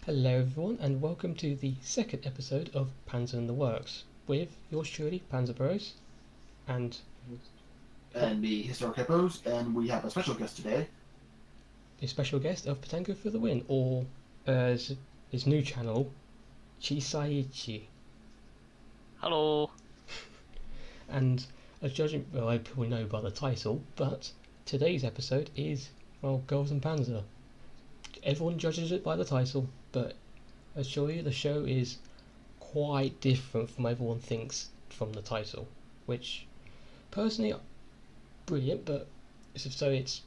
Hello everyone and welcome to the second episode of Panzer in the Works with yours truly, Panzer Bros, and And the Historic Hippos, and we have a special guest today. a special guest of Patango for the Win, or as his new channel, Chisaichi. Hello. And as judging, well, I probably know by the title, but today's episode is, well, Girls and Panzer. Everyone judges it by the title, but I assure you the show is quite different from everyone thinks from the title, which personally brilliant, but it's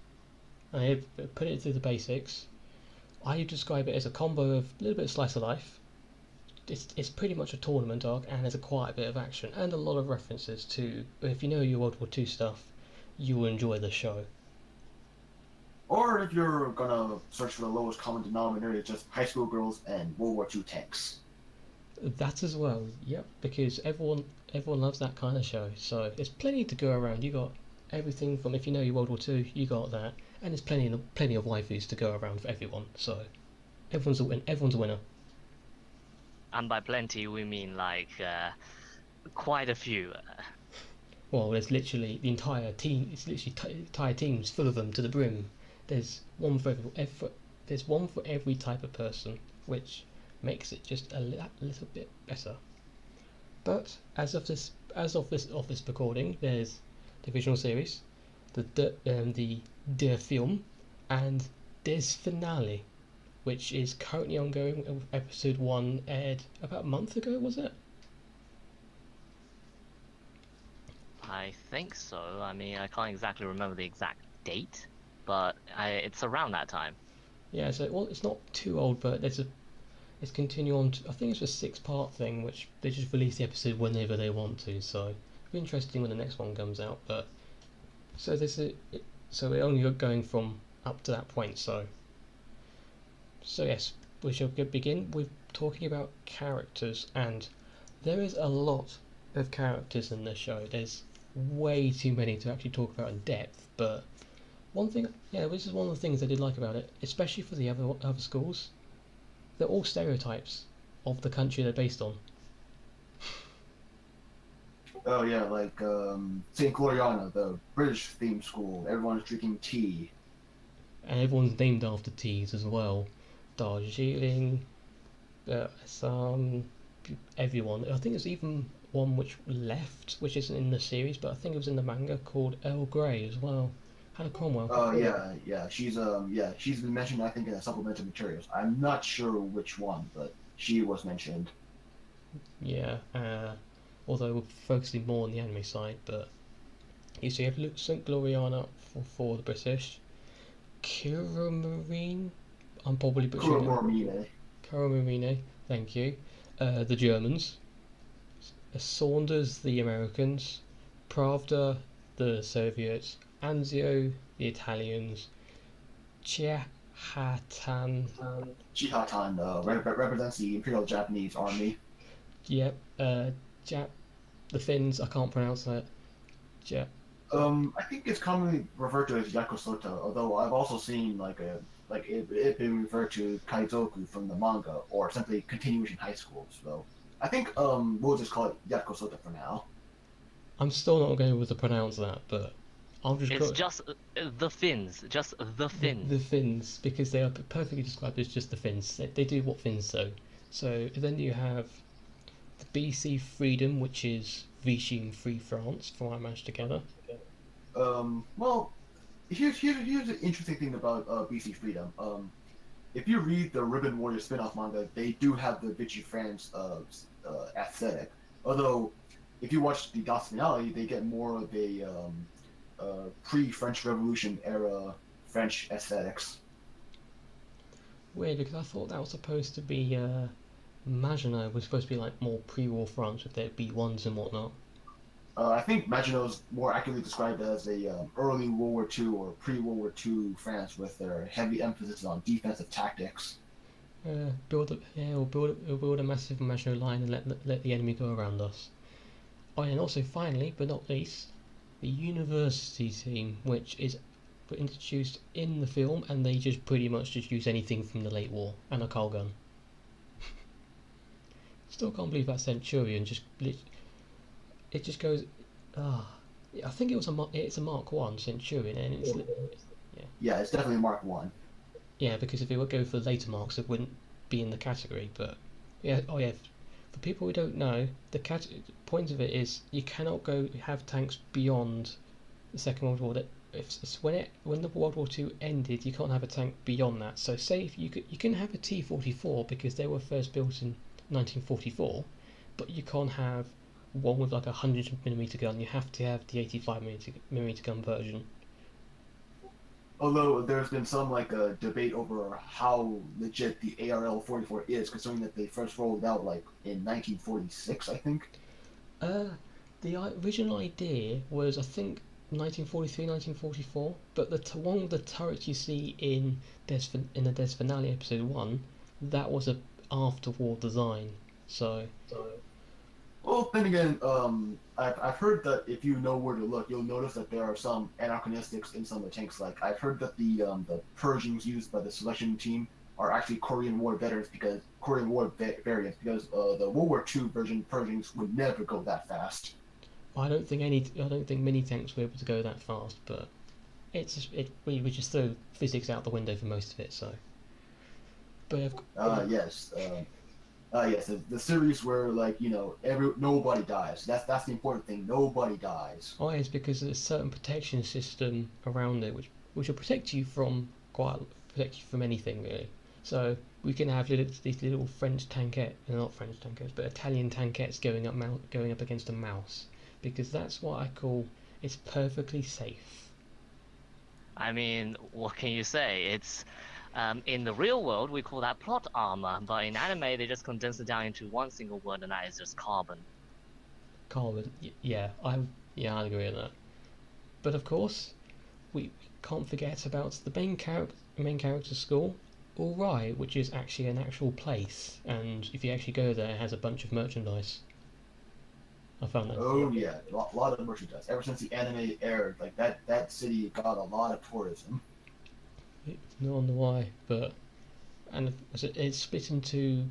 I put it through the basics. I describe it as a combo of a little bit of slice of life. It's pretty much a tournament arc, and there's quite a bit of action and a lot of references to. If you know your World War II stuff, you will enjoy the show. Or if you're gonna search for the lowest common denominator, it's just high school girls and World War II tanks. That as well, yep, because everyone loves that kind of show. So there's plenty to go around. You got everything from if you know your World War II, you got that, and there's plenty of waifus to go around for everyone. So everyone's a winner. And by plenty, we mean quite a few. Well, there's literally the entire team. It's literally entire teams full of them to the brim. There's one for there's one for every type of person, which makes it just a little bit better. But as of this recording, there's the original series, the film, and this finale, which is currently ongoing. Episode 1 aired about a month ago, was it? I think so. I mean, I can't exactly remember the exact date, but it's around that time. Yeah, so well, it's not too old, but it's continue on. I think it's a 6-part thing, which they just release the episode whenever they want to. So it'll be interesting when the next one comes out. But so so we're only going from up to that point. So yes, we shall begin with talking about characters, and there is a lot of characters in this show. There's way too many to actually talk about in depth, but one thing, yeah, this is one of the things I did like about it, especially for the other schools. They're all stereotypes of the country they're based on. Oh yeah, like St. Gloriana, the British theme school. Everyone's drinking tea. And everyone's named after teas as well. Darjeeling, Assam, everyone. I think there's even one which left, which isn't in the series, but I think it was in the manga, called Earl Grey as well. Hannah Cromwell. Oh yeah. She's been mentioned, I think, in the supplemental materials. I'm not sure which one, but she was mentioned. Yeah, although we're focusing more on the anime side, but you see, you have St. Gloriana for the British, Kira Marine, I'm probably butchering Kuromormine. Kira Marine, thank you, the Germans, Saunders the Americans, Pravda the Soviets, Anzio the Italians, Chiahatan, Chihatan represents the Imperial Japanese Army. yep, Jap, the Finns, I can't pronounce that, Jap. I think it's commonly referred to as Yakosota, although I've also seen it being referred to Kaizoku from the manga, or simply continuation high school. So I think we'll just call it Yakosota for now. I'm still not going to be able to pronounce that, but I'll just It's call it just the Finns, just the Finns. the Finns, because they are perfectly described as just the Finns. They do what Finns do. So then you have the BC Freedom, which is Vichy and Free France, from what I managed to gather. Well, here's an interesting thing about BC Freedom. If you read the Ribbon Warrior spin-off manga, they do have the Vichy France aesthetic. Although, if you watch the DOS finale, they get more of a pre-French Revolution era French aesthetics. Weird, because I thought that was supposed to be Maginot was supposed to be like more pre-war France with their B1s and whatnot. I think Maginot is more accurately described as a early World War II or pre-World War II France with their heavy emphasis on defensive tactics. We'll build a massive Maginot line and let the enemy go around us. Oh, and also finally, but not least, the university team, which is introduced in the film, and they just pretty much just use anything from the late war and a Carl gun. Still can't believe that Centurion it just goes. Ah, I think it's a Mark One Centurion, and Yeah, it's definitely Mark One. yeah, because if it would go for later marks, it wouldn't be in the category. But yeah, oh yeah, for people who don't know, the point of it is you cannot go have tanks beyond the Second World War. That if it's when the World War Two ended, you can't have a tank beyond that. So say if you can have a T-44 because they were first built in 1944, but you can't have one with like a 100mm gun. You have to have the 85mm gun version. Although there's been some like a debate over how legit the ARL-44 is, considering that they first rolled out like in 1946, I think. The original idea was I think 1943, 1944, but one of the turrets you see in the Des Finale episode 1, that was a after-war design. So Well, then again, I've heard that if you know where to look, you'll notice that there are some anachronistics in some of the tanks. Like I've heard that the Pershings used by the selection team are actually Korean War veterans because Korean War variants because the World War II version Pershings would never go that fast. I don't think mini tanks were able to go that fast, but we would just throw physics out the window for most of it. So, but Yes. Yes, the series where like nobody dies. That's the important thing. Nobody dies. oh, it's because there's a certain protection system around it, which will protect you from anything really. So we can have these little French tankettes, not French tankettes, but Italian tankettes going up against a mouse, because that's what I call it's perfectly safe. I mean, what can you say? It's in the real world we call that plot armor, but in anime they just condense it down into one single word, and that is just carbon. Carbon, I agree with that. But of course, we can't forget about the main character school, Alright, which is actually an actual place, and if you actually go there, it has a bunch of merchandise. I found that. Oh yeah, a lot of merchandise. Ever since the anime aired, like that city got a lot of tourism. No wonder why, and it's split into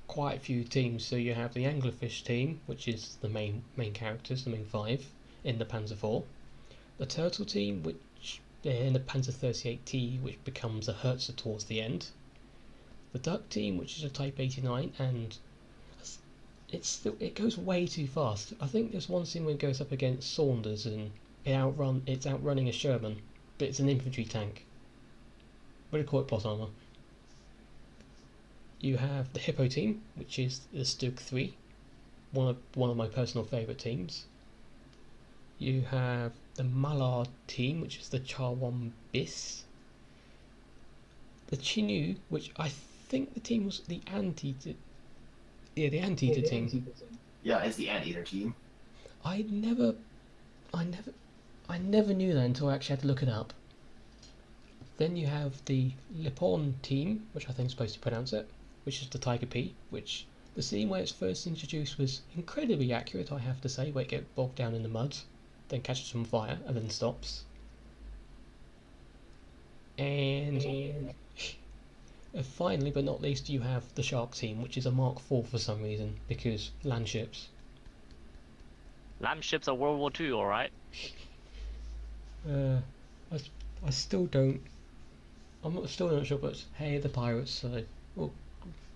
quite a few teams. So you have the Anglerfish team, which is the main characters, the main 5 in the Panzer IV. The Turtle team, which they're in the Panzer 38T, which becomes a Herzer towards the end. The Duck team, which is a Type 89, and it goes way too fast. I think there's one scene where it goes up against Saunders and it's outrunning a Sherman, but it's an infantry tank. What do you call it? Plot armor. You have the Hippo team, which is the Stug 3, one of my personal favourite teams. You have the Mallard team, which is the Charwan Bis. The Chinu, which I think the team was the Anteater. Yeah, the Anteater team. Yeah, it's the Anteater team. I never knew that until I actually had to look it up. Then you have the Lipon team, which I think is supposed to pronounce it, which is the Tiger P, which the scene where it's first introduced was incredibly accurate, I have to say, where it gets bogged down in the mud, then catches on fire, and then stops. And finally, but not least, you have the Shark team, which is a Mark IV for some reason, because land ships. Land ships are World War II, alright? I still don't. Still not sure, but hey, the pirates, so we'll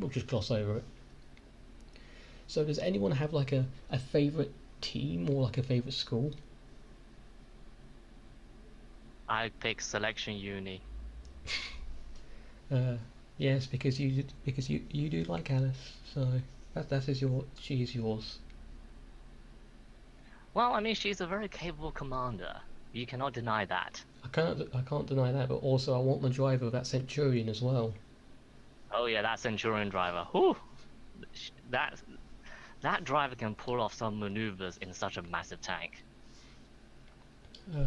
just gloss over it. So does anyone have like a favourite team or like a favourite school? I pick Selection Uni. Yes, because you do like Alice, so she is yours. Well, I mean, she's a very capable commander. You cannot deny that. I can't deny that, but also I want the driver of that Centurion as well. Oh yeah, that Centurion driver. Whew! That driver can pull off some maneuvers in such a massive tank.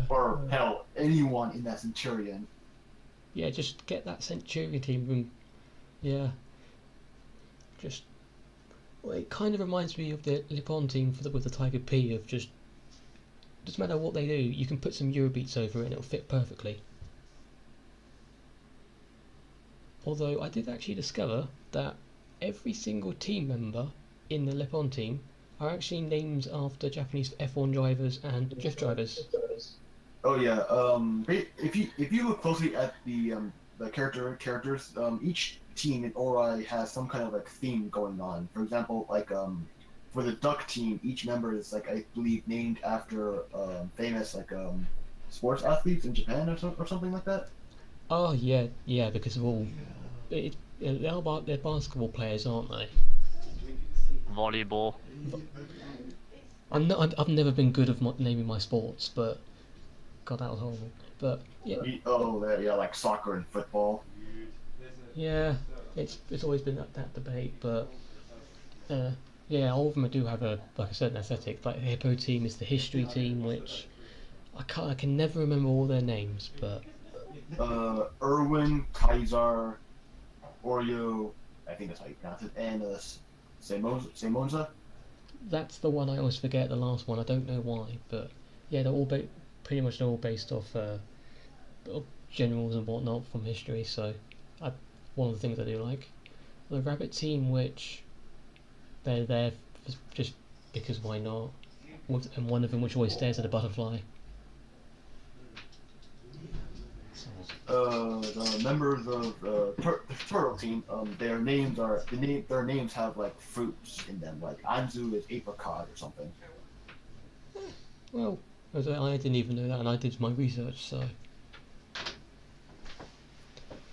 Or hell, anyone in that Centurion. Yeah, just get that Centurion team and yeah. Well, it kind of reminds me of the Lipon team with the Tiger P of just doesn't matter what they do, you can put some Eurobeats over it and it'll fit perfectly. Although I did actually discover that every single team member in the Nippon team are actually named after Japanese F1 drivers and drift drivers. Oh yeah. If you look closely at the characters, each team in Ori has some kind of like theme going on. For example, like for the Duck team, each member is like I believe named after famous like sports athletes in Japan or something like that. Oh yeah, because of all they're basketball players, aren't they? Volleyball. I've never been good at naming my sports, but God, that was horrible. But yeah, Yeah, like soccer and football. yeah, it's always been that debate, but uh, yeah, all of them do have a certain aesthetic. Like the Hippo team is the history team, which I can never remember all their names, but Irwin, Kaiser, Oreo, I think that's how you pronounce it, and Simonza. that's the one I always forget. The last one, I don't know why, but yeah, they're all pretty much all based off generals and whatnot from history. So, one of the things I do like the rabbit team, which they're there just because why not, and one of them which always stares at a butterfly. The members of the turtle team, their names have like fruits in them. Like Anzu is apricot or something. Well, I didn't even know that, and I did my research, so.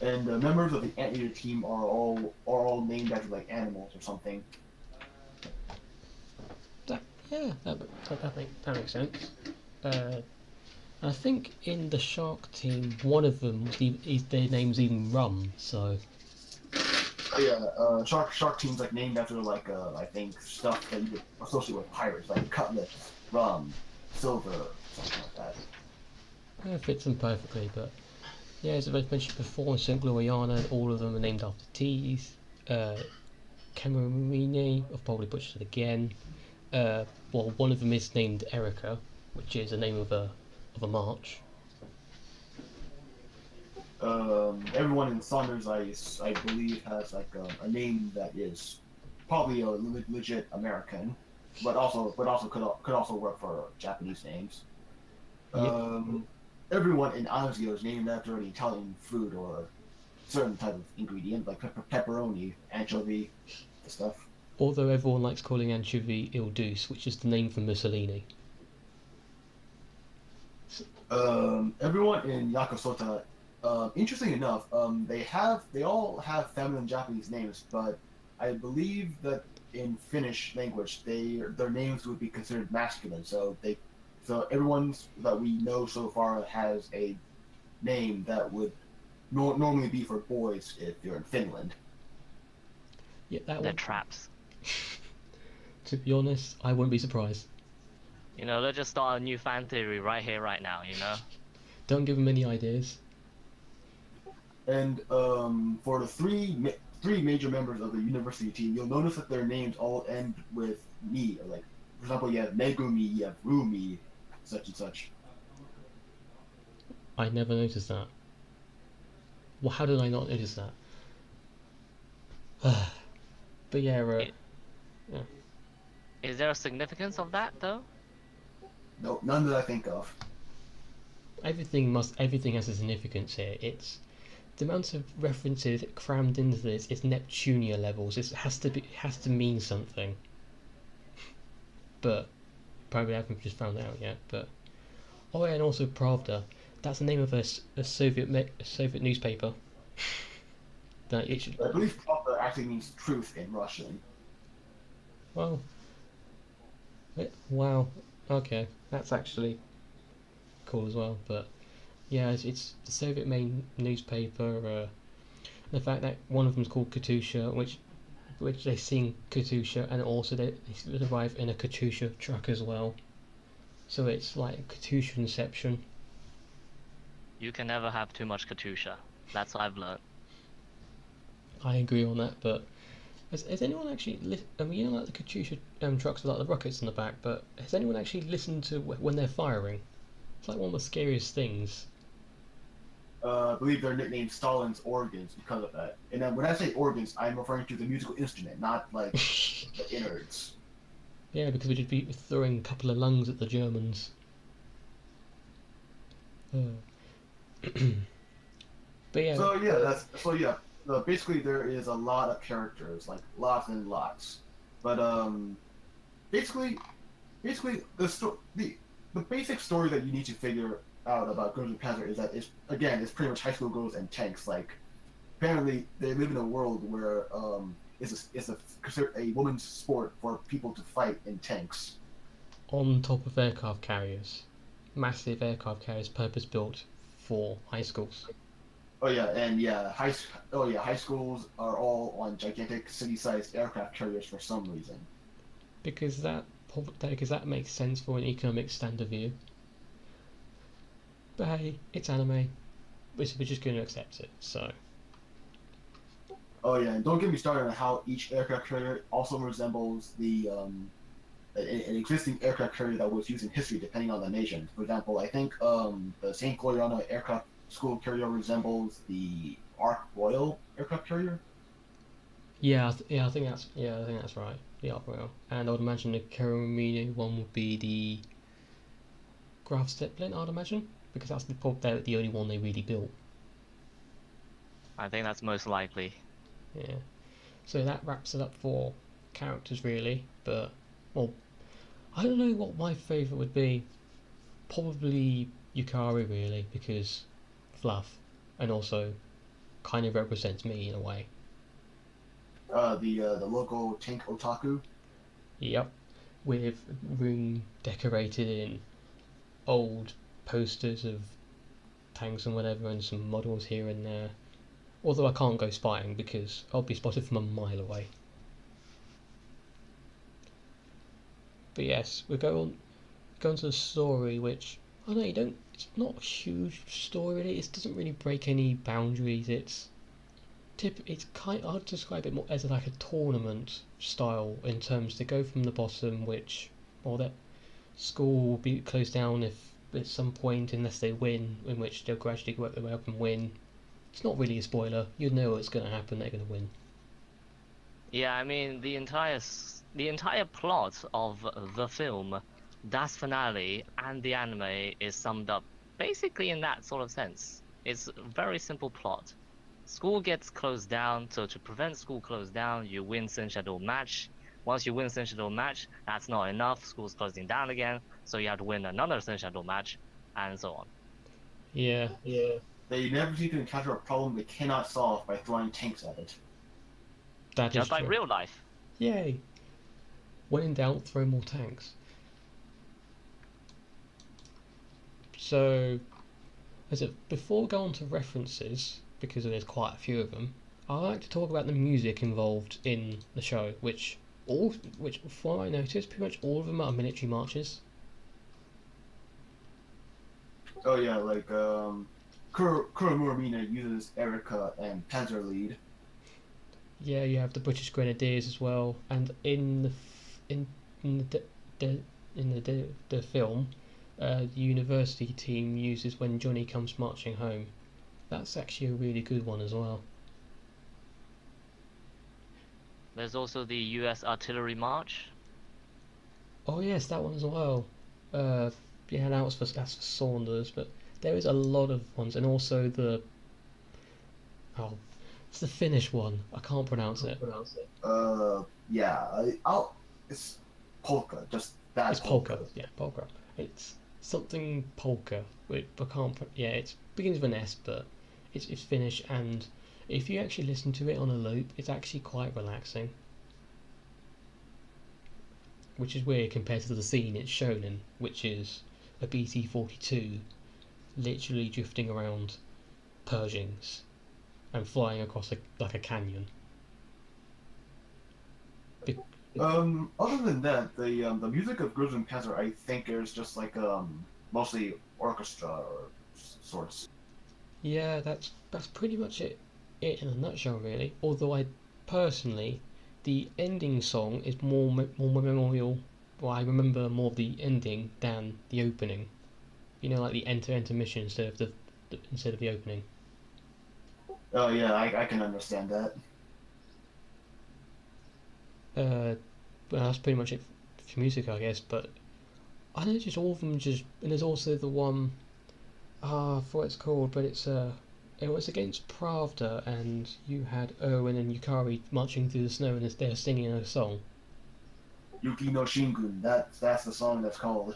And the members of the anteater team are all named after like animals or something. That makes sense. I think in the shark team, one of them their name's even Rum. So Yeah, shark teams like named after like I think stuff that you would associate with pirates, like cutlets, rum, silver, something like that. it fits them perfectly. But yeah, as I mentioned before, in St. Gloriana, all of them are named after teas. Camerooni, I've probably butchered it again. Well, one of them is named Erica, which is the name of a march. Everyone in Saunders Ice, I believe, has like a name that is probably a legit American, but also could also work for Japanese names. Everyone in Anzio is named after an Italian food or certain type of ingredient, like pepperoni, anchovy, stuff. Although everyone likes calling anchovy Il Douce, which is the name for Mussolini. Everyone in Yakosota, interesting enough, they all have feminine Japanese names, but I believe that in Finnish language, their names would be considered masculine. So everyone that we know so far has a name that would normally be for boys if you're in Finland. Yeah, that They're one. traps. To be honest, I wouldn't be surprised. You know, let's just start a new fan theory right here, right now, you know? Don't give them any ideas. And for the three major members of the university team, you'll notice that their names all end with "mi." Like, for example, you have Megumi, you have Rumi, such and such. I never noticed that. Well, how did I not notice that? But yeah, yeah. Is there a significance of that, though? No, none that I think of. Everything has a significance here. It's the amount of references crammed into this is Neptunia levels. It has to mean something. But probably I haven't just found out yet. But oh yeah, and also Pravda. That's the name of a Soviet newspaper. That it should. I believe "pravda" actually means truth in Russian. Well. Wow. Okay, that's actually cool as well. But yeah, it's the Soviet main newspaper. The fact that one of them's called Katusha, which they sing Katusha, and also they arrive in a Katusha truck as well. So it's like Katusha inception. You can never have too much Katusha. That's what I've learned. I agree on that, but has anyone actually I mean, you know, like the Katusha trucks with like the rockets in the back, but has anyone actually listened to when they're firing? It's like one of the scariest things. I believe they're nicknamed Stalin's organs because of that. And then when I say organs, I'm referring to the musical instrument, not like the innards. Yeah, because we'd just be throwing a couple of lungs at the Germans. But yeah, Basically, there is a lot of characters, like lots and lots. But basically, the basic story that you need to figure out about Girls and Panzer is that it's pretty much high school girls and tanks. Like apparently they live in a world where it's considered a woman's sport for people to fight in tanks. on top of aircraft carriers, massive aircraft carriers purpose built for high schools. Oh yeah, high schools are all on gigantic city-sized aircraft carriers for some reason. Because that makes sense for an economic standard view. But hey, it's anime. We're just going to accept it. So. Oh yeah, and don't get me started on how each aircraft carrier also resembles an existing aircraft carrier that was used in history, depending on the nation. For example, I think the Saint Gloriana aircraft school carrier resembles the Ark Royal aircraft carrier. I think that's right. The Ark Royal, and I would imagine the Carabinian one would be the Graf Zeppelin. I'd imagine because they're the only one they really built. I think that's most likely. Yeah. So that wraps it up for characters, really. But well, I don't know what my favourite would be. Probably Yukari, really, because fluff, and also kind of represents me in a way. The local tank otaku. Yep, with room decorated in old posters of tanks and whatever, and some models here and there. Although I can't go spying because I'll be spotted from a mile away. But yes, we go on to the story, which I know it's not a huge story really. It doesn't really break any boundaries. It's I'd describe it more as like a tournament style in terms they go from the bottom, that school will be closed down if at some point unless they win, in which they'll gradually work their way up and win. It's not really a spoiler. You know what's going to happen. They're going to win. Yeah, I mean the entire plot of the film, Das Finale, and the anime is summed up basically in that sort of sense. It's a very simple plot. School gets closed down, so to prevent school closed down, you win Shadow match. Once you win Shadow match, that's not enough. School's closing down again, so you have to win another Shadow match, and so on. Yeah. They never seem to encounter a problem they cannot solve by throwing tanks at it. That Just is like true. real life. Yay! When in doubt, throw more tanks. So, before we go on to references, because there's quite a few of them, I like to talk about the music involved in the show, which from what I noticed, pretty much all of them are military marches. Oh yeah, like Kuromuramina uses Erica and Panzer lead. Yeah, you have the British Grenadiers as well, and in the film, the university team uses When Johnny Comes Marching Home. That's actually a really good one as well. There's also the U.S. Artillery March. Oh yes, that one as well. Yeah, that's for Saunders, but there is a lot of ones, and also it's the Finnish one. I can't pronounce it. It's polka. Just that. It's polka. Yeah, polka. It's something polka. I can't. Yeah, it begins with an S, but it's Finnish, and if you actually listen to it on a loop, it's actually quite relaxing. Which is weird compared to the scene it's shown in, which is a BT-42 literally drifting around Pershings and flying across like a canyon. Other than that, the music of Girls and Panzer, I think, is just like mostly orchestra or sorts. Yeah, that's pretty much it in a nutshell, really. Although I personally, the ending song is more memorial. Well, I remember more of the ending than the opening. You know, like the intermission instead of the opening. Oh yeah, I can understand that. Well, that's pretty much it for music, I guess. But I know just all of them just, and there's also the one. I forgot what it's called, but it was against Pravda, and you had Erwin and Yukari marching through the snow, and they're singing a song. Yuki no Shingun. That's the song that's called.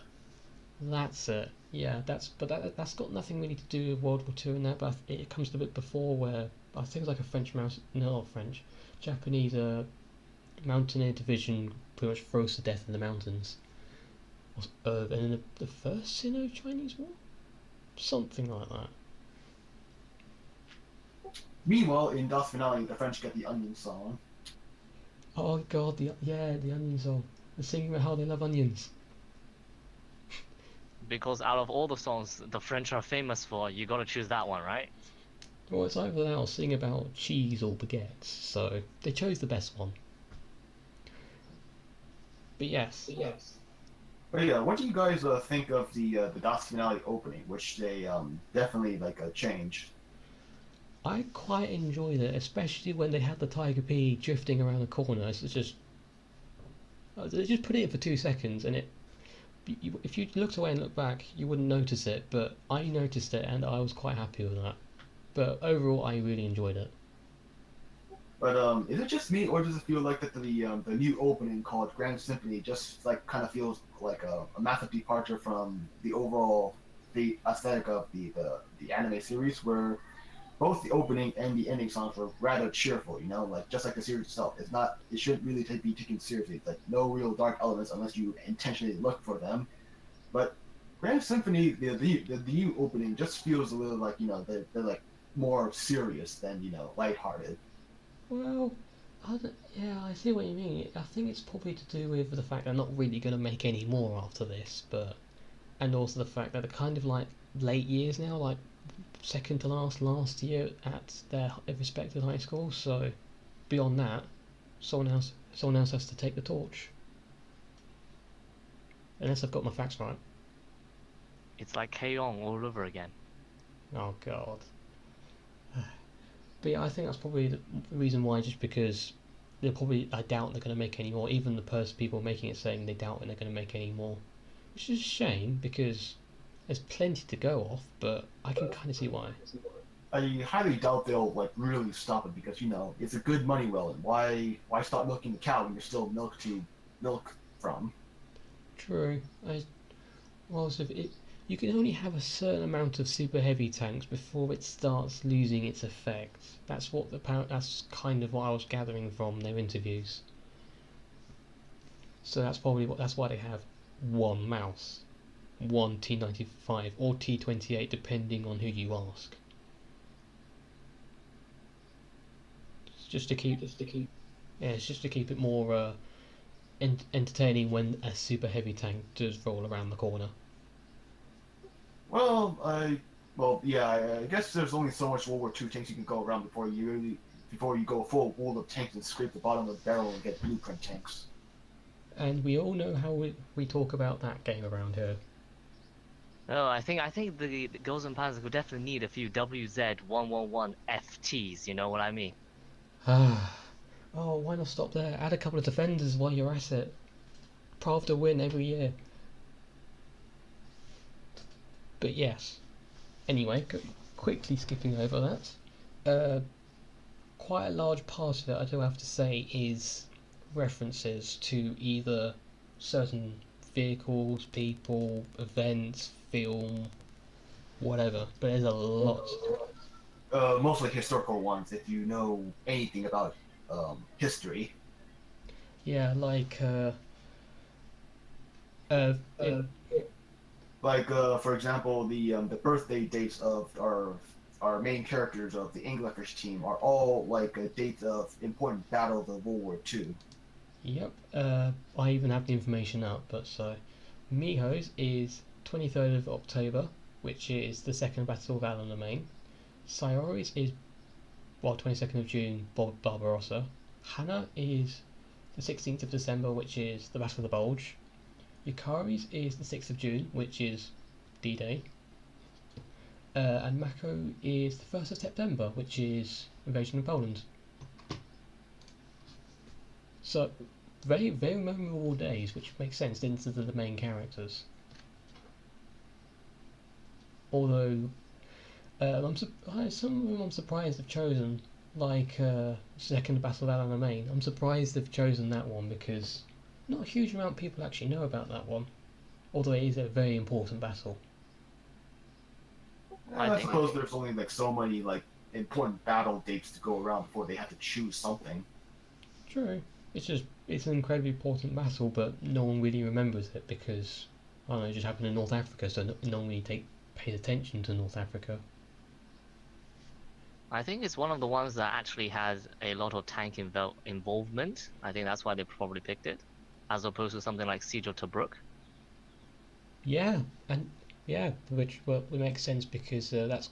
That's it. Yeah, that's got nothing really to do with World War Two and that, but it comes a bit before where I think it's like a French mouse, no, not French, Japanese mountaineer division pretty much froze to death in the mountains. And in the first Sino-Chinese War, something like that. Meanwhile, in Das Finale, the French get the Onion song. Oh God, the onion song. They're singing about how they love onions. Because out of all the songs the French are famous for, you gotta choose that one, right? Well, it's either that or sing about cheese or baguettes, so they chose the best one. But yes, But yeah, what do you guys think of the Das Finale opening, which they definitely changed? I quite enjoyed it, especially when they had the Tiger P drifting around the corner. It's just they just put it in for 2 seconds, and if you looked away and looked back, you wouldn't notice it. But I noticed it, and I was quite happy with that. But overall, I really enjoyed it. But is it just me, or does it feel like that the new opening called Grand Symphony just like kind of feels like a massive departure from the aesthetic of the anime series, where both the opening and the ending songs were rather cheerful, you know, like just like the series itself. It shouldn't really be taken seriously. Like no real dark elements unless you intentionally look for them. But Grand Symphony, the new opening just feels a little like they're like more serious than lighthearted. Well, yeah, I see what you mean. I think it's probably to do with the fact they're not really going to make any more after this, but and also the fact that they're kind of like late years now, like second to last year at their respective high schools. So beyond that, someone else has to take the torch. Unless I've got my facts right. It's like K-On! All over again. Oh God. But yeah, I think that's probably the reason why. Just because I doubt they're going to make any more. Even the people making it saying they doubt they're going to make any more, which is a shame because there's plenty to go off. But I can kind of see why. I highly doubt they'll like really stop it because it's a good money well, and why stop milking the cow when there's still milk to milk from? True. Well, so you can only have a certain amount of super heavy tanks before it starts losing its effect. That's kind of what I was gathering from their interviews. So that's why they have one mouse, one T95 or T28 depending on who you ask. Just to keep yeah, it's just to keep it more entertaining when a super heavy tank does roll around the corner. Yeah, I guess there's only so much World War II tanks you can go around before you go full wall of tanks and scrape the bottom of the barrel and get blueprint tanks. And we all know how we talk about that game around here. Oh, I think the Girls and Panzer could definitely need a few WZ-111 FTs. You know what I mean? Oh, why not stop there? Add a couple of defenders while you're at it. Pravda win every year. But yes. Anyway, quickly skipping over that. Quite a large part of it, I do have to say, is references to either certain vehicles, people, events, film, whatever. But there's a lot. Mostly historical ones if you know anything about history. Yeah, like uh, it, For example, the birthday dates of our main characters of the English team are all like dates of important battles of World War II. Yep. I even have the information up, but so Miho's is 23rd of October, which is the second Battle of Alamein. Sayori's is 22nd of June, Barbarossa. Hana is the 16th of December, which is the Battle of the Bulge. Yukari's is the 6th of June, which is D-Day. And Mako is the 1st of September, which is Invasion of Poland. So, very, very memorable days, which makes sense into the main characters. Although, some of them I'm surprised have chosen, like Second Battle of Alamein. I'm surprised they've chosen that one because not a huge amount of people actually know about that one. Although it is a very important battle. I suppose there's only like so many like important battle dates to go around before they have to choose something. True. It's an incredibly important battle, but no one really remembers it because I don't know, it just happened in North Africa, so no one really pays attention to North Africa. I think it's one of the ones that actually has a lot of tank involvement. I think that's why they probably picked it, as opposed to something like Siege of Tobruk. Yeah, and which would make sense because that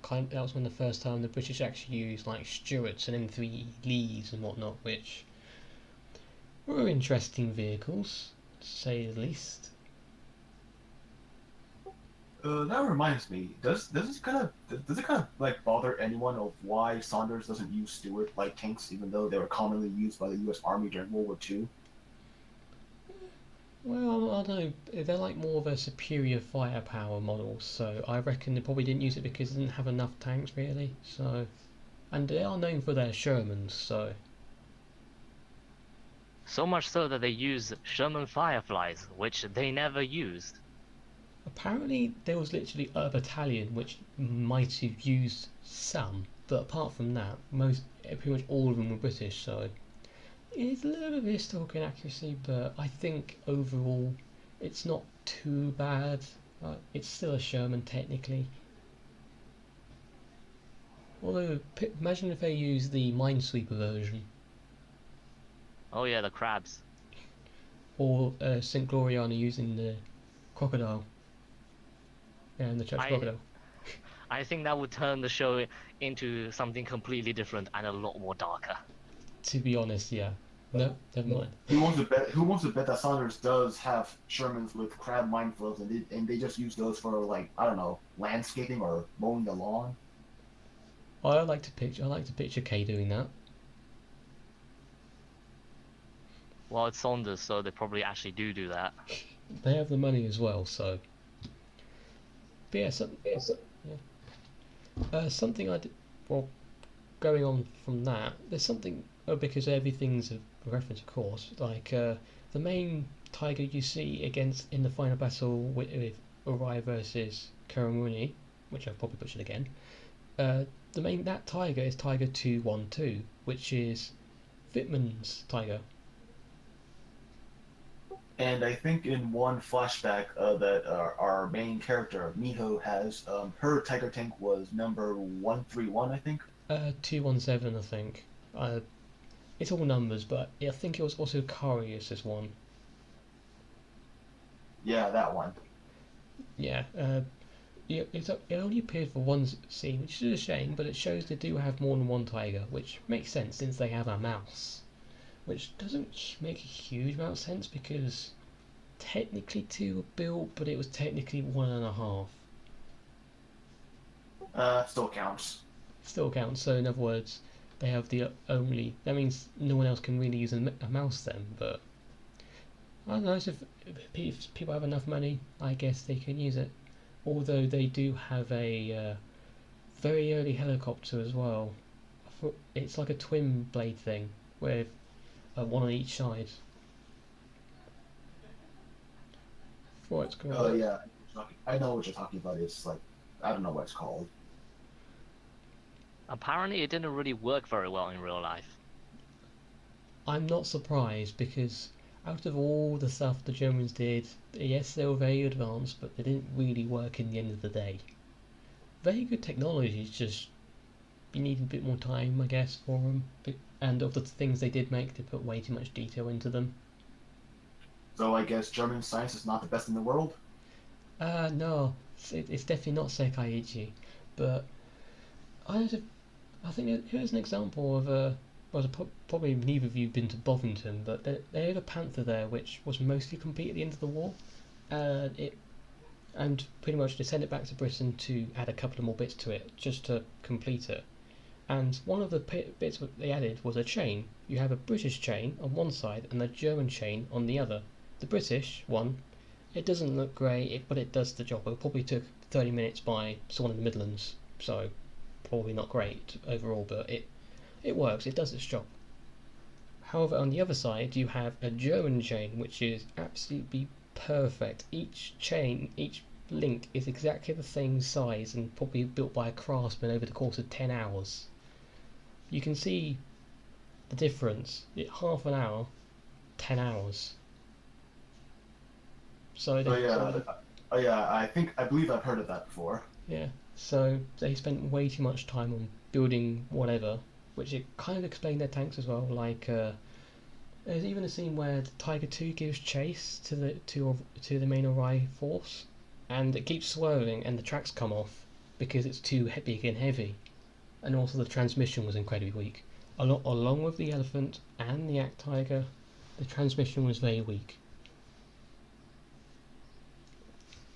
was when the first time the British actually used like Stuarts and M3 Lees and whatnot, which were interesting vehicles, to say the least. That reminds me. Does it kind of like bother anyone of why Saunders doesn't use Stuart light tanks, even though they were commonly used by the U.S. Army during World War II? Well, I don't know. They're like more of a superior firepower model, so I reckon they probably didn't use it because they didn't have enough tanks really. So, and they are known for their Shermans, so. So much so that they use Sherman Fireflies, which they never used. Apparently, there was literally a battalion which might have used some, but apart from that, pretty much all of them were British. So it's a little bit of historical inaccuracy, but I think overall it's not too bad. It's still a Sherman technically. Although, imagine if they use the Minesweeper version. Oh yeah, the crabs. Or St. Gloriana using the crocodile. And the church crocodile. I think that would turn the show into something completely different and a lot more darker. To be honest, yeah. No, never mind. Who wants to bet that Saunders does have Shermans with crab minefields and they just use those for like I don't know landscaping or mowing the lawn? I like to picture Kay doing that. Well, it's Saunders, so they probably actually do that. They have the money as well, so. But yeah, something I did. Well, going on from that, there's something because everything's a reference, of course. Like the main tiger you see in the final battle with Uriah versus Karamuni, which I've probably butchered again. That tiger is Tiger 212, which is Wittmann's tiger. And I think in one flashback that our main character Miho has, her tiger tank was number 131, I think. 217, I think. It's all numbers, but I think it was also Carius's one. Yeah, that one. Yeah. It only appeared for one scene, which is a shame, but it shows they do have more than one tiger, which makes sense since they have a mouse. Which doesn't make a huge amount of sense because technically 2 were built, but it was technically 1.5. Still counts. Still counts. So in other words, they have the only. That means no one else can really use a mouse then. But I don't know. So if people have enough money, I guess they can use it. Although they do have a very early helicopter as well. It's like a twin blade thing where. One on each side. For it's called. Oh yeah, I know what you're talking about. It's like I don't know what it's called. Apparently, it didn't really work very well in real life. I'm not surprised because out of all the stuff the Germans did, yes, they were very advanced, but they didn't really work in the end of the day. Very good technology, just you need a bit more time, I guess, for them. And of the things they did make, they put way too much detail into them. So I guess German science is not the best in the world? No, it's definitely not Sekaiichi. But I think here's an example of probably neither of you have been to Bovington, but they had a Panther there which was mostly complete at the end of the war. And and pretty much to send it back to Britain to add a couple of more bits to it just to complete it. And one of the bits they added was a chain. You have a British chain on one side and a German chain on the other. The British one, it doesn't look great, but it does the job. It probably took 30 minutes by someone in the Midlands, so probably not great overall, but it works, it does its job. However, on the other side, you have a German chain, which is absolutely perfect. Each chain, each link is exactly the same size and probably built by a craftsman over the course of 10 hours. You can see the difference. Half an hour, 10 hours. So I believe I've heard of that before. Yeah, so they spent way too much time on building whatever, which it kind of explained their tanks as well. Like there's even a scene where the Tiger 2 gives chase to the main Ori force, and it keeps swerving, and the tracks come off because it's too big and heavy, and also the transmission was incredibly weak. Along with the Elephant and the Yak Tiger, the transmission was very weak,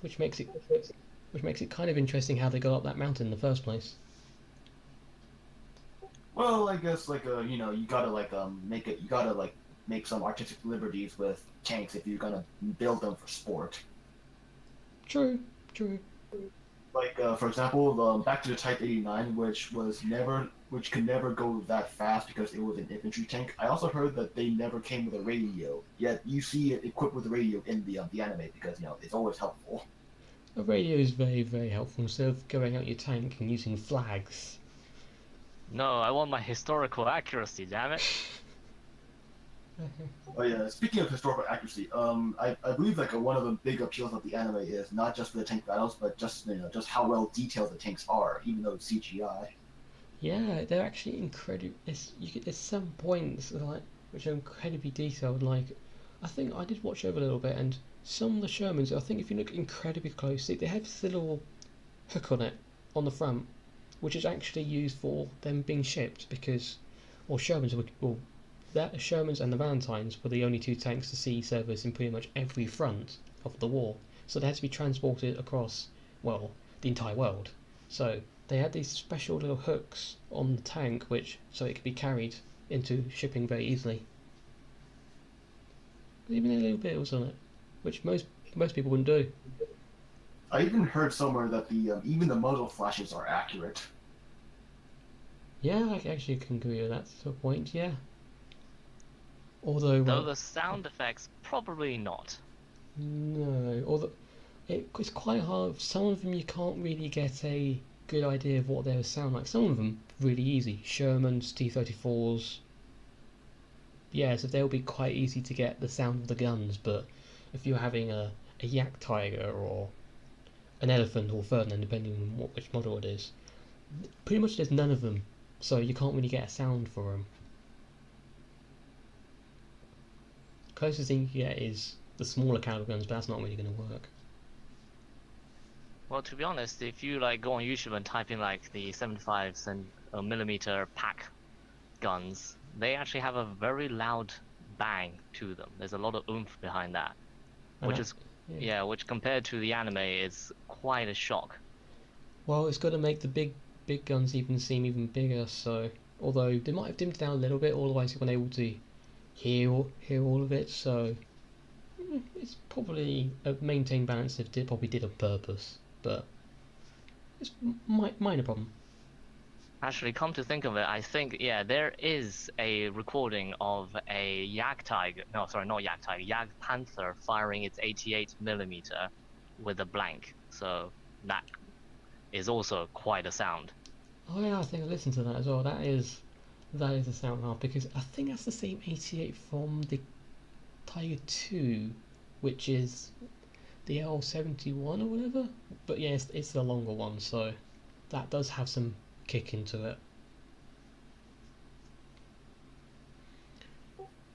which makes it kind of interesting how they got up that mountain in the first place. Well, I guess you gotta make some artistic liberties with tanks if you're gonna build them for sport. True. For example, back to the Type 89, which could never go that fast because it was an infantry tank. I also heard that they never came with a radio. Yet you see it equipped with a radio in the anime because it's always helpful. A radio is very, very helpful instead of going out your tank and using flags. No, I want my historical accuracy, damn it. Oh yeah, speaking of historical accuracy, I believe one of the big appeals of the anime is not just for the tank battles, but just how well detailed the tanks are, even though it's CGI. Yeah, they're actually incredible. There's some points which are incredibly detailed. Like, I think I did watch over a little bit, and some of the Shermans, I think if you look incredibly closely, they have this little hook on it on the front, which is actually used for them being shipped because, Shermans and the Valentines were the only two tanks to see service in pretty much every front of the war, so they had to be transported across, the entire world. So they had these special little hooks on the tank, so it could be carried into shipping very easily. Even a little bit was on it, which most people wouldn't do. I even heard somewhere that even the muzzle flashes are accurate. Yeah, I actually can agree with that to a point. Yeah. Although the sound effects, probably not. No, it's quite hard. Some of them you can't really get a good idea of what they would sound like. Some of them really easy. Shermans, T-34s. Yeah, so they'll be quite easy to get the sound of the guns. But if you're having a Yak Tiger or an Elephant or Ferdinand, depending on which model it is, pretty much there's none of them. So you can't really get a sound for them. Closest thing you get is the smaller caliber guns, but that's not really going to work. Well, to be honest, if you go on YouTube and type in the 75mm pack guns, they actually have a very loud bang to them. There's a lot of oomph behind that, which compared to the anime is quite a shock. Well, it's got to make the big guns seem even bigger. So although they might have dimmed it down a little bit, otherwise you weren't able to hear all of it, so it's probably a maintained balance if they probably did on purpose, but it's minor problem. Actually, come to think of it, I think there is a recording of a Yak Panther firing its 88mm with a blank, so that is also quite a sound. Oh yeah, I think I listened to that as well. That is a sound hard, because I think that's the same 88 from the Tiger 2, which is the L71 or whatever. But yeah, it's the longer one, so that does have some kick into it.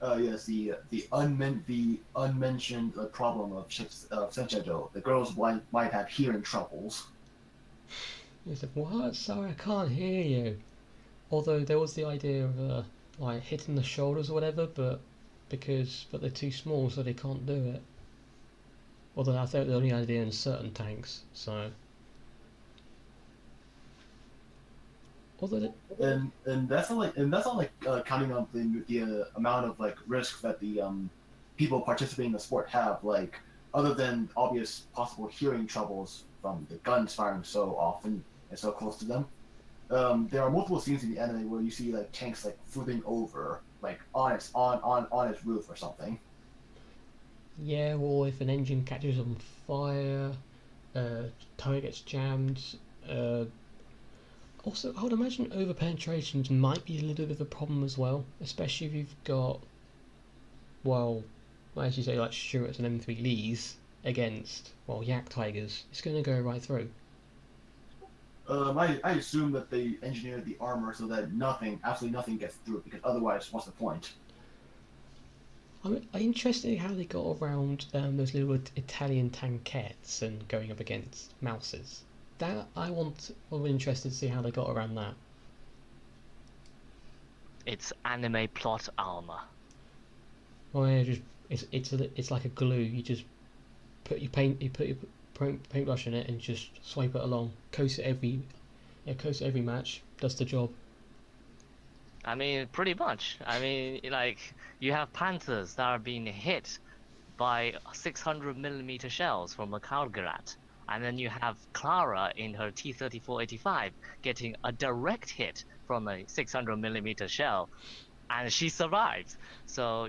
Yes, the unmentioned problem of Senchedo. The girls might have hearing troubles. He said, "What? Sorry, I can't hear you." Although there was the idea of hitting the shoulders or whatever, but they're too small, so they can't do it. Although I thought they only had it in certain tanks, so. Although And that's not like counting on the amount of like risk that the people participating in the sport have, like other than obvious possible hearing troubles from the guns firing so often and so close to them. There are multiple scenes in the anime where you see like tanks like flipping over like on its roof or something. yeah, or if an engine catches on fire, tire gets jammed. Uh, Also, I would imagine over penetrations might be a little bit of a problem as well, especially if you've got, well, as you say, like Stuarts and M3 Lees against, well, Yak Tigers. It's going to go right through. I assume that they engineered the armor so that absolutely nothing gets through it, because otherwise, what's the point? I'm interested in how they got around those little Italian tankettes and going up against mouses. That I'm interested to see how they got around that. It's anime plot armor. Well, yeah, just it's like a glue. You just you put your paintbrush in it and just swipe it along. Coats it every match. Does the job. I mean, pretty much. I mean, like, you have Panthers that are being hit by 600mm shells from a Kalgarat. And then you have Clara in her T-34-85 getting a direct hit from a 600mm shell. And she survives. So,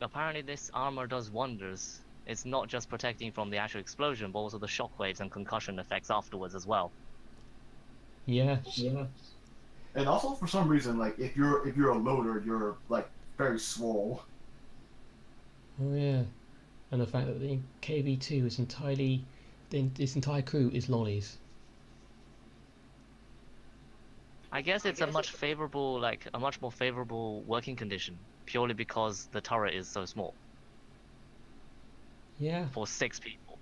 apparently this armor does wonders. It's not just protecting from the actual explosion, but also the shockwaves and concussion effects afterwards as well. Yes. Yeah. And also, for some reason, like if you're a loader, you're like very swole. Oh yeah. And the fact that the KV2 is its entire crew is lollies. I guess it's a much more favorable working condition, purely because the turret is so small Yeah. for 6 people.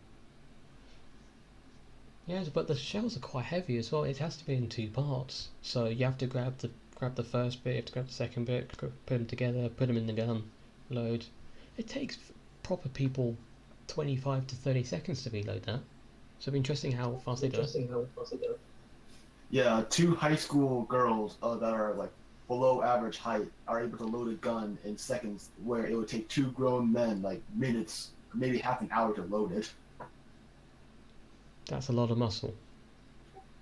Yes, but the shells are quite heavy as well. It has to be in two parts, so you have to grab the first bit, you have to grab the second bit, put them together, put them in the gun, load. It takes proper people 25 to 30 seconds to reload that. So it'll be interesting how fast they do it. Yeah, two high school girls that are like below average height are able to load a gun in seconds, where it would take two grown men like minutes, maybe half an hour to load it. That's a lot of muscle.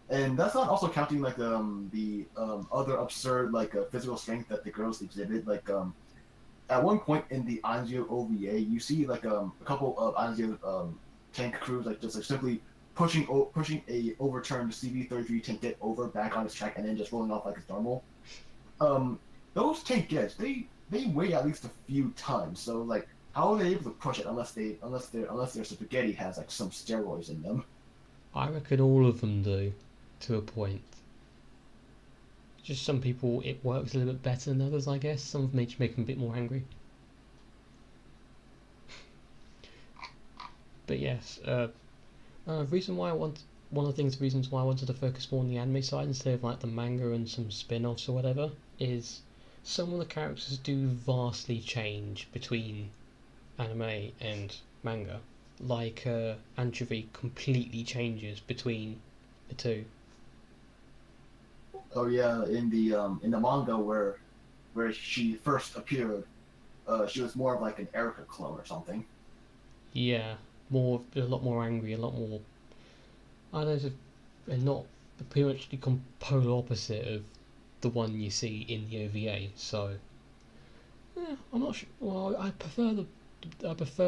And that's not also counting like the other absurd like physical strength that the girls exhibit. Like at one point in the Anzio OVA, you see like a couple of Anzio tank crews like just like simply pushing a overturned CV-33 tank over back on its track and then just rolling off like it's normal. Those tankettes they weigh at least a few tons. So like how are they able to push it unless their spaghetti has like some steroids in them? I reckon all of them do, to a point. Just some people it works a little bit better than others, I guess. Some of them make them a bit more angry. But yes, reasons why I wanted to focus more on the anime side instead of like the manga and some spin-offs or whatever is some of the characters do vastly change between anime and manga. Like Anchovy completely changes between the two. Oh yeah, in the manga where she first appeared, she was more of like an Erica clone or something. Yeah, a lot more angry, a lot more. I don't know, they're not pretty much the polar opposite of the one you see in the OVA. So, yeah, I'm not sure. Well, I prefer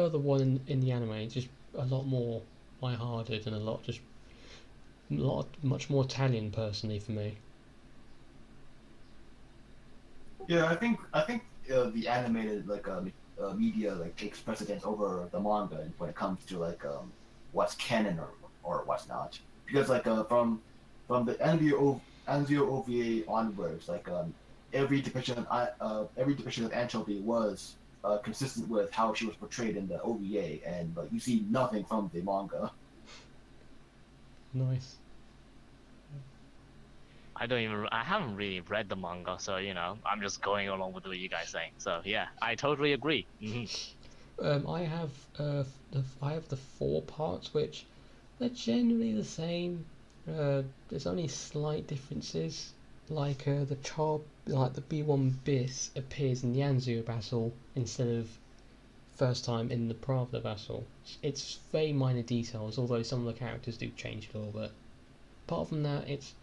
the one in the anime. It's just a lot more light-hearted and much more Italian personally for me. Yeah, I think the animated like media like takes precedence over the manga when it comes to like what's canon or what's not. Because like from the Anzio OVA onwards, like every depiction of Anchovy was consistent with how she was portrayed in the OVA, and like you see nothing from the manga. Nice. I haven't really read the manga, so I'm just going along with what you guys saying. So yeah, I totally agree. I have the four parts, which they're generally the same. There's only slight differences, like the B1 Bis appears in the Anzio battle instead of first time in the Pravda battle. It's very minor details, although some of the characters do change a little bit. Apart from that, it's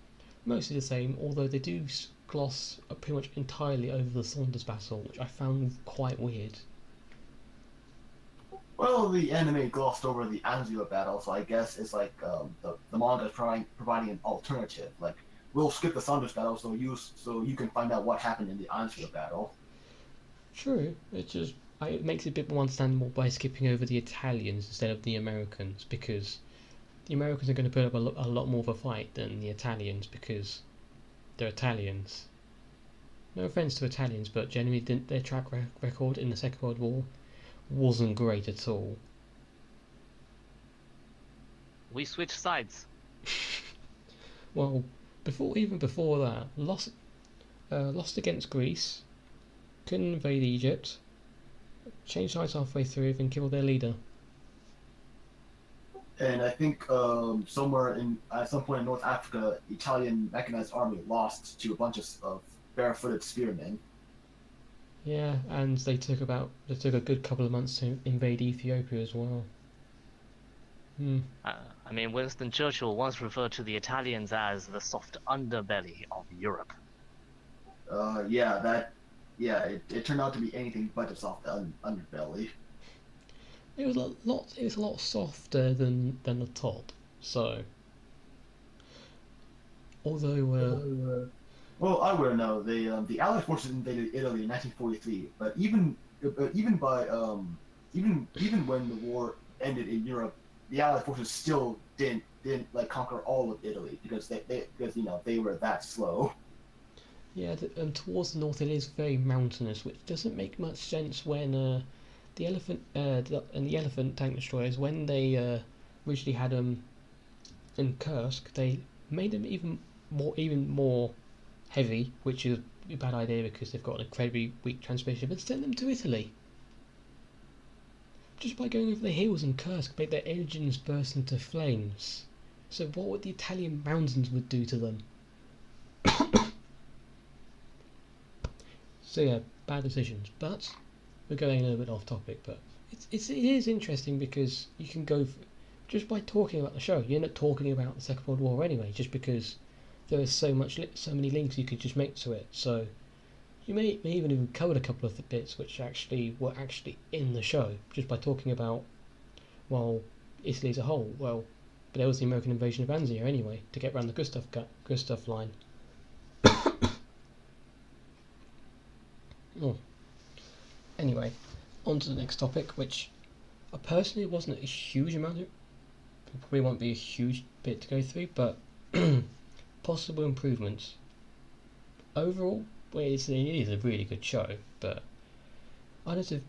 mostly the same, although they do gloss pretty much entirely over the Saunders battle, which I found quite weird. Well, the anime glossed over the Anzio battle, so I guess it's like the manga is providing an alternative. Like, we'll skip the Saunders battle so you can find out what happened in the Anzio battle. True, it makes it a bit more understandable by skipping over the Italians instead of the Americans, because the Americans are going to put up a lot more of a fight than the Italians because they're Italians. No offence to Italians, but generally their track record in the Second World War wasn't great at all. We switched sides. Well, even before that, lost against Greece, couldn't invade Egypt, changed sides halfway through, and killed their leader. And I think at some point in North Africa, Italian mechanized army lost to a bunch of barefooted spearmen. Yeah, and they took a good couple of months to invade Ethiopia as well. I mean, Winston Churchill once referred to the Italians as the soft underbelly of Europe. It turned out to be anything but a soft underbelly. It was a lot softer than the top. So, although well, I wouldn't know. The Allied forces invaded Italy in 1943, but even when the war ended in Europe, the Allied forces still didn't like conquer all of Italy because they were that slow. yeah, and towards the north it is very mountainous, which doesn't make much sense when the elephant tank destroyers, when they originally had them in Kursk, they made them even more heavy, which is a bad idea because they've got an incredibly weak transmission, but sent them to Italy. Just by going over the hills in Kursk, made their engines burst into flames. So what would the Italian mountains would do to them? So yeah, bad decisions. But we're going a little bit off topic. But it is interesting because you can go just by talking about the show. You end up talking about the Second World War anyway, just because there is so many links you could just make to it. So you may even covered a couple of the bits which were actually in the show just by talking about, well, Italy as a whole. Well, but there was the American invasion of Anzio anyway to get around the Gustav line. Oh. Anyway, on to the next topic, which personally wasn't a huge amount of. Probably won't be a huge bit to go through, but possible improvements. Overall, well, it is a really good show, but I don't know.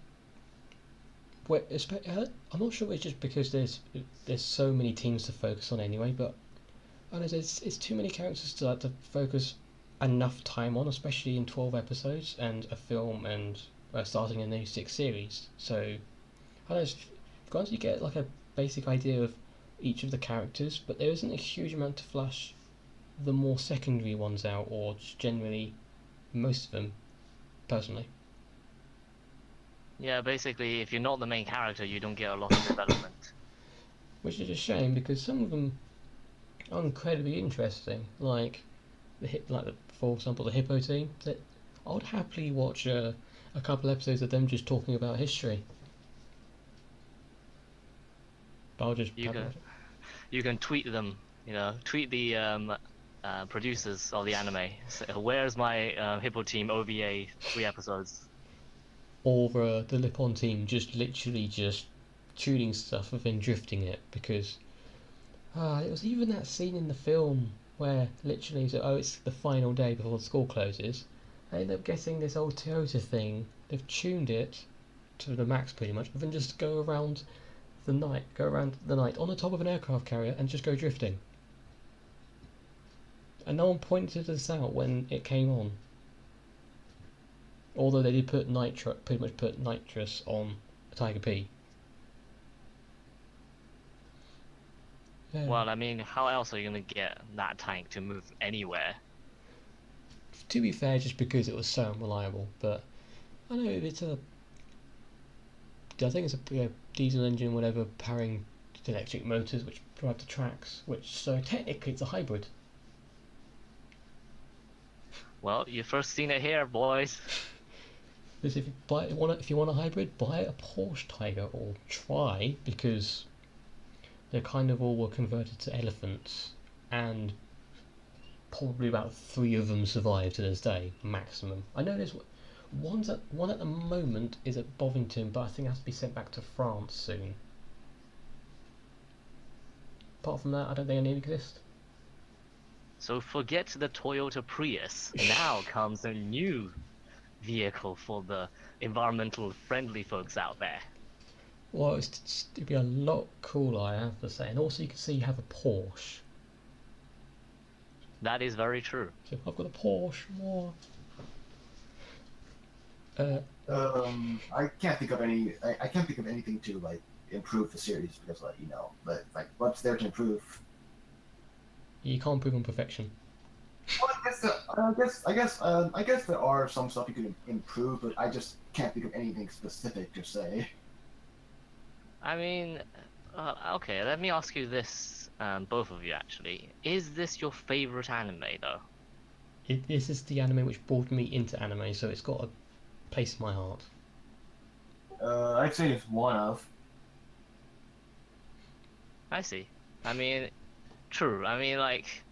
I'm not sure it's just because there's so many teams to focus on anyway, but I don't know, it's too many characters to focus enough time on, especially in 12 episodes and a film and starting a new 6 series. So I don't know, once you get like a basic idea of each of the characters, but there isn't a huge amount to flush the more secondary ones out, or just generally most of them, personally. Yeah, basically, if you're not the main character, you don't get a lot of development. Which is a shame because some of them are incredibly interesting, like for example the Hippo team. That I would happily watch a couple episodes of them just talking about history. But I'll just you can tweet them, tweet the producers of the anime. So, where's my Hippo team OVA 3 episodes? Or the Lipon team just literally just tuning stuff and then drifting it, because it was even that scene in the film where literally it's the final day before the school closes. They end up getting this old Toyota thing. They've tuned it to the max pretty much, and then just go around the night on the top of an aircraft carrier and just go drifting. And no one pointed this out when it came on. Although they did pretty much put nitrous on Tiger P. Yeah. Well, I mean, how else are you gonna get that tank to move anywhere? To be fair, just because it was so unreliable, but I know it's a. I think it's a diesel engine, whatever, powering electric motors which drive the tracks. Which so technically it's a hybrid. Well, you first seen it here, boys. Because if you want a hybrid, buy a Porsche Tiger or try, because they kind of all were converted to elephants, and probably about 3 of them survive to this day, maximum. I know there's one at the moment is at Bovington, but I think it has to be sent back to France soon. Apart from that, I don't think any exist. So forget the Toyota Prius. Now comes a new vehicle for the environmental friendly folks out there. Well, it'd be a lot cooler, I have to say. And also, you can see you have a Porsche. That is very true. So I've got a Porsche. More. I can't think of any. I can't think of anything to like improve the series because like what's there to improve? You can't prove on perfection. Well, I guess there are some stuff you could improve, but I just can't think of anything specific to say. I mean, okay, let me ask you this, both of you actually. Is this your favorite anime though? This is the anime which brought me into anime, so it's got a place in my heart. I'd say it's one of. I see. I mean, true. I mean, like,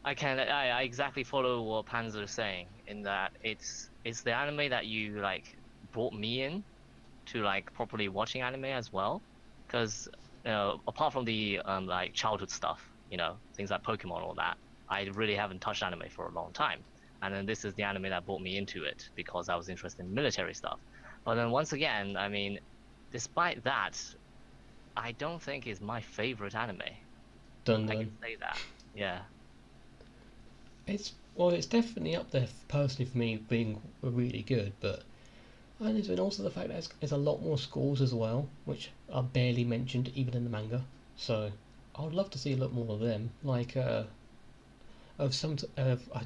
I exactly follow what Panzer is saying in that it's the anime that you like brought me in to like properly watching anime as well, because apart from the like childhood stuff, things like Pokemon, all that, I really haven't touched anime for a long time, and then this is the anime that brought me into it because I was interested in military stuff. But then once again, I mean, despite that, I don't think it's my favorite anime. Done. I can say that. Yeah. It's definitely up there personally for me, being really good, but and also the fact that there's a lot more schools as well, which are barely mentioned even in the manga. So I would love to see a lot more of them. Like I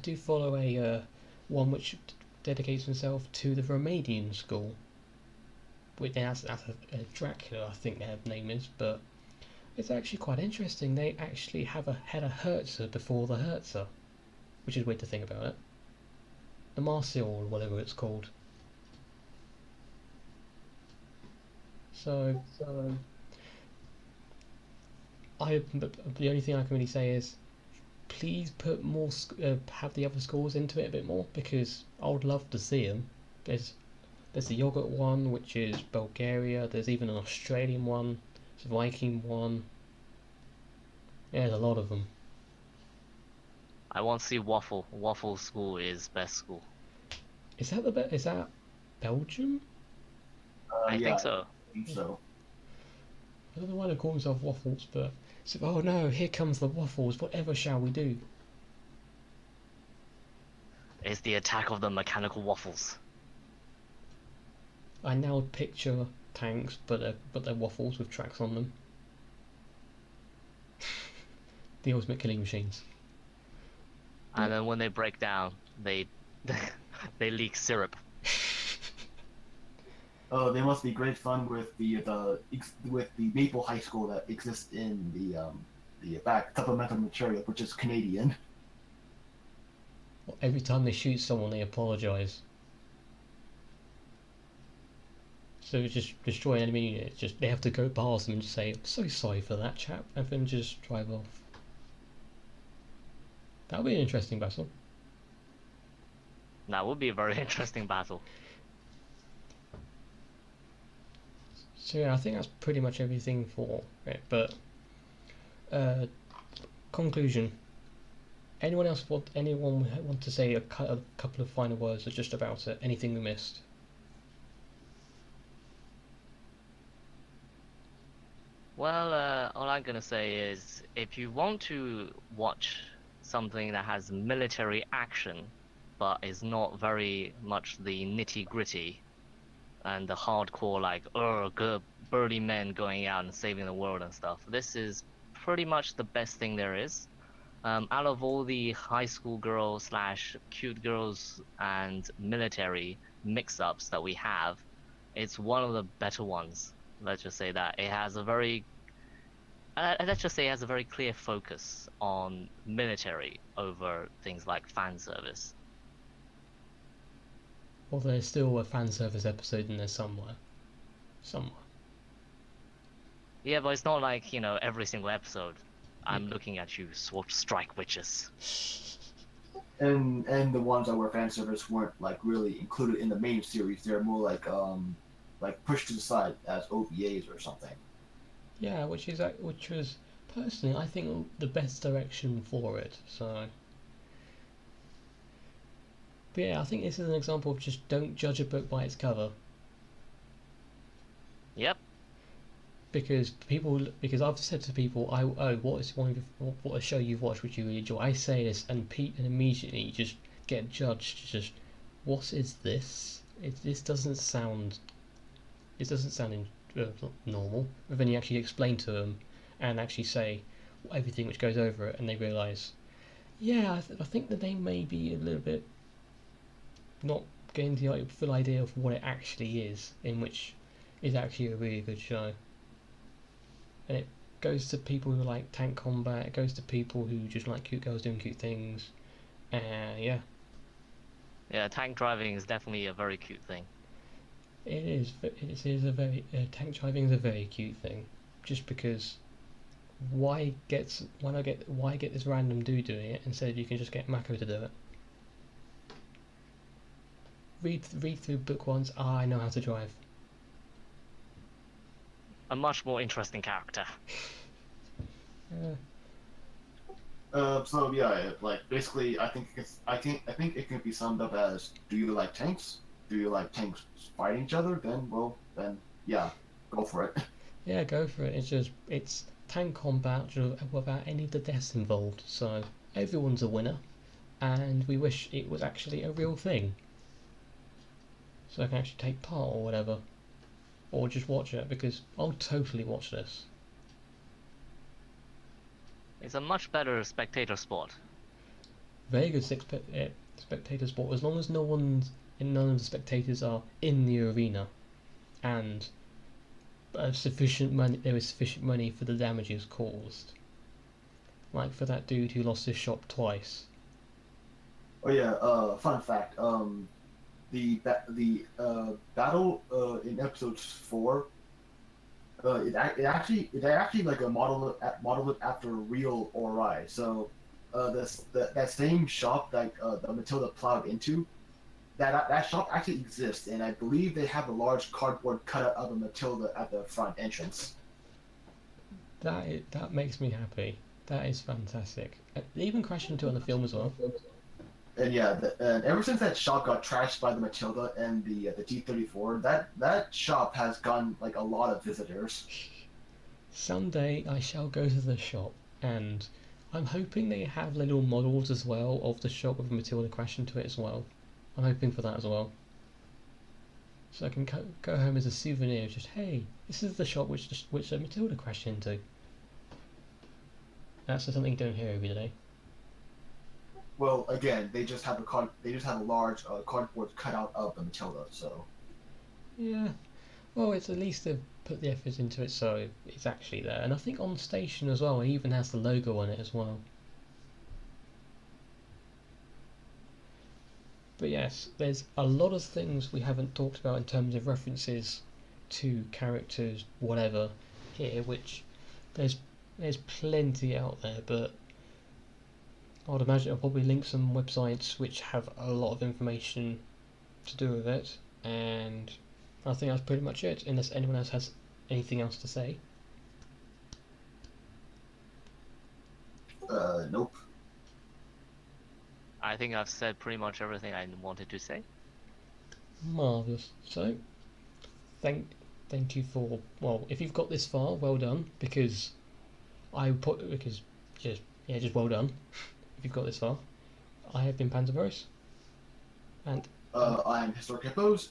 do follow a one which dedicates himself to the Romanian school. Which that's a Dracula, I think their name is, but it's actually quite interesting. They actually had a Herzer before the Herzer, which is weird to think about it. The Martial or whatever it's called. So the only thing I can really say is, please put more, have the other schools into it a bit more, because I would love to see them. There's the yogurt one, which is Bulgaria. There's even an Australian one. There's a Viking one. Yeah, there's a lot of them. I want to see Waffle. Waffle School is best school. Is that Belgium? I Yeah, think so. I think so. I don't know why they call themselves Waffles, but so, oh no, here comes the Waffles. Whatever shall we do? It's the attack of the mechanical waffles. I now picture tanks, but they're waffles with tracks on them. The ultimate killing machines. And then when they break down, they they leak syrup. Oh, they must be great fun with the Maple High School that exists in the back supplemental material, which is Canadian. Well, every time they shoot someone, they apologise. So just destroy an enemy unit. Just they have to go past them and just say, "I'm so sorry for that, chap," and then just drive off. That'll be an interesting battle. That would be a very interesting battle. So yeah, I think that's pretty much everything for it. But conclusion. Anyone want to say a couple of final words or just about it? Anything we missed? Well, all I'm gonna say is, if you want to watch something that has military action, but is not very much the nitty-gritty, and the hardcore like good burly men going out and saving the world and stuff. This is pretty much the best thing there is. Out of all the high school girls slash cute girls and military mix-ups that we have, it's one of the better ones. Let's just say that it has a very let's just say it has a very clear focus on military over things like fan service. Or there's still a fan service episode in there somewhere. Somewhere. Yeah, but it's not like, every single episode. I'm Yeah. looking at you, sword strike witches. And the ones that were fan service weren't like really included in the main series. They're more like pushed to the side as OVAs or something. Yeah, which was personally I think the best direction for it. So, but yeah, I think this is an example of just don't judge a book by its cover. Yep. Because I've said to people, what is what a show you've watched which you really enjoy? I say this and immediately you just get judged. Just what is this? This doesn't sound. It doesn't sound normal. But then you actually explain to them and actually say everything which goes over it, and they realise, yeah, I think that they may be a little bit not getting the full idea of what it actually is, in which is actually a really good show. And it goes to people who like tank combat. It goes to people who just like cute girls doing cute things. Yeah, Yeah, tank driving is definitely a very cute thing. it is. It is a very tank driving is a very cute thing. Just because why get this random dude doing it instead you can just get Mako to do it. Read through book once. I know how to drive. A much more interesting character. So yeah, like basically, I think it can be summed up as: do you like tanks? Do you like tanks fighting each other? Then yeah, go for it. Yeah, go for it. It's tank combat without any of the deaths involved. So everyone's a winner, and we wish it was actually a real thing. So I can actually take part or whatever, or just watch it because I'll totally watch this. It's a much better spectator sport. Very good spectator sport as long as none of the spectators are in the arena, and there is sufficient money for the damages caused. Like for that dude who lost his shop twice. Oh yeah, fun fact. The battle in episode 4. It actually like a modeled it after real Ori. So, that same shop that the Matilda plowed into, that shop actually exists, and I believe they have a large cardboard cutout of a Matilda at the front entrance. That makes me happy. That is fantastic. They even crashed into it on the film as well. And yeah, and ever since that shop got trashed by the Matilda and the T-34, that shop has gotten like a lot of visitors. Someday I shall go to the shop, and I'm hoping they have little models as well of the shop with Matilda crash into it as well. I'm hoping for that as well. So I can go home as a souvenir, just hey, this is the shop which Matilda crashed into. That's something you don't hear every day. Well, again, they just have a large cardboard cutout of the Matilda. So Yeah, well, it's at least they've put the effort into it, so it's actually there. And I think on station as well, it even has the logo on it as well. But yes, there's a lot of things we haven't talked about in terms of references to characters, whatever, here, which there's plenty out there, but I'd imagine I'll probably link some websites which have a lot of information to do with it, and I think that's pretty much it, unless anyone else has anything else to say. nope. I think I've said pretty much everything I wanted to say. Marvellous. So, thank you for, well, if you've got this far, well done, because just well done if you've got this far. I have been Panzer, and I'm Historic Hippos,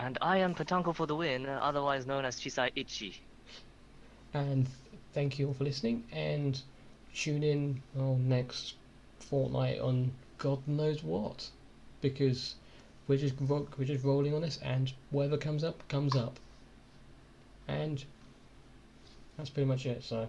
And I am Patanko for the win, otherwise known as Chisai Ichi. And thank you all for listening. And tune in next fortnight on God knows what, because we're just rolling on this, and whatever comes up comes up. And that's pretty much it. So.